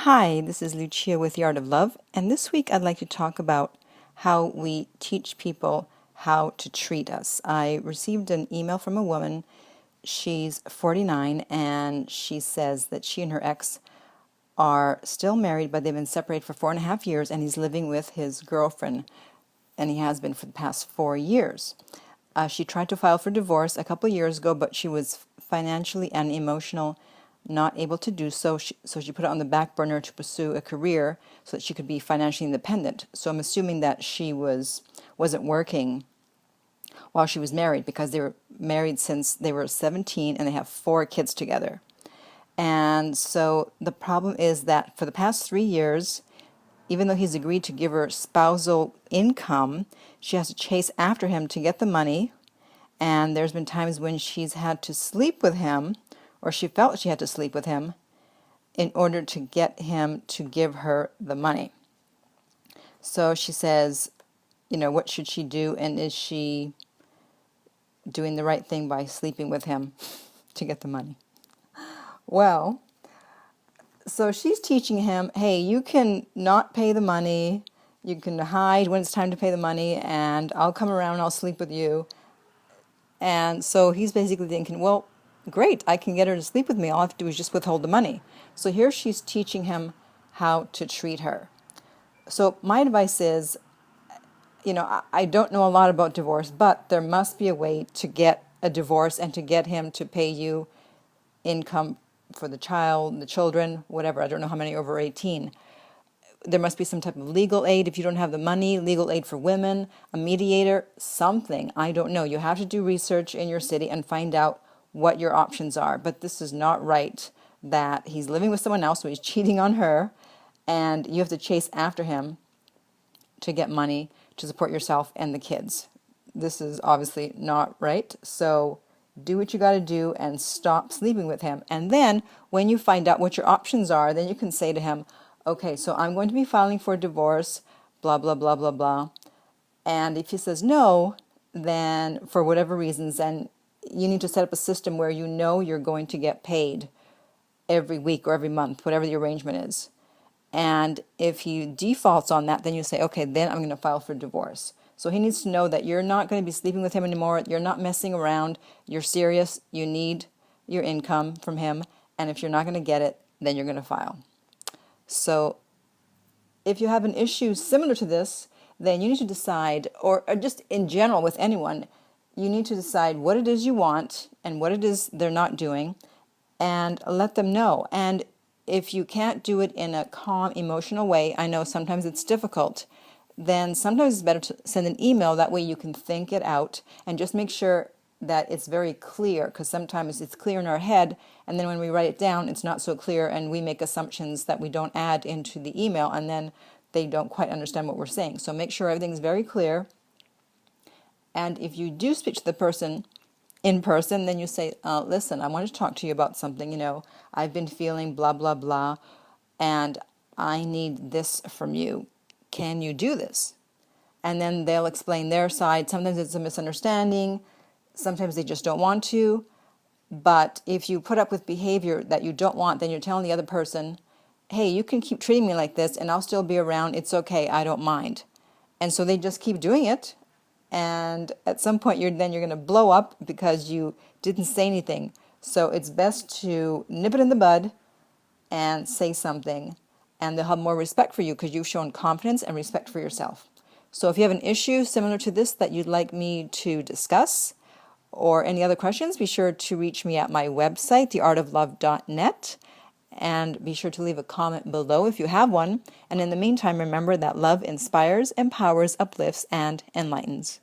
Hi, this is Lucia with The Art of Love, and this week I'd like to talk about how we teach people how to treat us. I received an email from a woman. She's 49, and she says that she and her ex are still married, but they've been separated for 4.5 years, and he's living with his girlfriend, and he has been for the past 4 years. She tried to file for divorce a couple of years ago, but she was financially and emotional not able to do so. So she put it on the back burner to pursue a career so that she could be financially independent. So I'm assuming that she wasn't working while she was married, because they were married since they were 17 and they have 4 kids together. And so the problem is that for the past 3 years, even though he's agreed to give her spousal income, she has to chase after him to get the money. And there's been times when she's had to sleep with him, or she felt she had to sleep with him, in order to get him to give her the money. So she says, what should she do? And is she doing the right thing by sleeping with him to get the money? Well, so she's teaching him, hey, you can not pay the money, you can hide when it's time to pay the money, and I'll come around and I'll sleep with you. And so he's basically thinking, well, great, I can get her to sleep with me. All I have to do is just withhold the money. So here she's teaching him how to treat her. So my advice is, I don't know a lot about divorce, but there must be a way to get a divorce and to get him to pay you income for the child, the children, whatever. I don't know how many over 18. There must be some type of legal aid if you don't have the money, legal aid for women, a mediator, something. I don't know. You have to do research in your city and find out what your options are. But this is not right that he's living with someone else, so he's cheating on her, and you have to chase after him to get money to support yourself and the kids. This is obviously not right. So do what you got to do and stop sleeping with him. And then when you find out what your options are, then you can say to him, okay, so I'm going to be filing for divorce, blah, blah, blah, blah, blah. And if he says no, then for whatever reasons, then you need to set up a system where you're going to get paid every week or every month, whatever the arrangement is. And if he defaults on that, then you say, okay, then I'm going to file for divorce. So he needs to know that you're not going to be sleeping with him anymore. You're not messing around. You're serious. You need your income from him. And if you're not going to get it, then you're going to file. So if you have an issue similar to this, then you need to decide, or just in general with anyone, you need to decide what it is you want and what it is they're not doing, and let them know. And if you can't do it in a calm, emotional way, I know sometimes it's difficult, then sometimes it's better to send an email. That way you can think it out and just make sure that it's very clear, because sometimes it's clear in our head, and then when we write it down, it's not so clear, and we make assumptions that we don't add into the email, and then they don't quite understand what we're saying. So make sure everything's very clear. And if you do speak to the person in person, then you say, listen, I want to talk to you about something. I've been feeling blah, blah, blah, and I need this from you. Can you do this? And then they'll explain their side. Sometimes it's a misunderstanding. Sometimes they just don't want to. But if you put up with behavior that you don't want, then you're telling the other person, hey, you can keep treating me like this and I'll still be around. It's okay. I don't mind. And so they just keep doing it. And at some point, you're going to blow up because you didn't say anything. So it's best to nip it in the bud and say something. And they'll have more respect for you because you've shown confidence and respect for yourself. So if you have an issue similar to this that you'd like me to discuss, or any other questions, be sure to reach me at my website, theartoflove.net, and be sure to leave a comment below if you have one. And in the meantime, remember that love inspires, empowers, uplifts, and enlightens.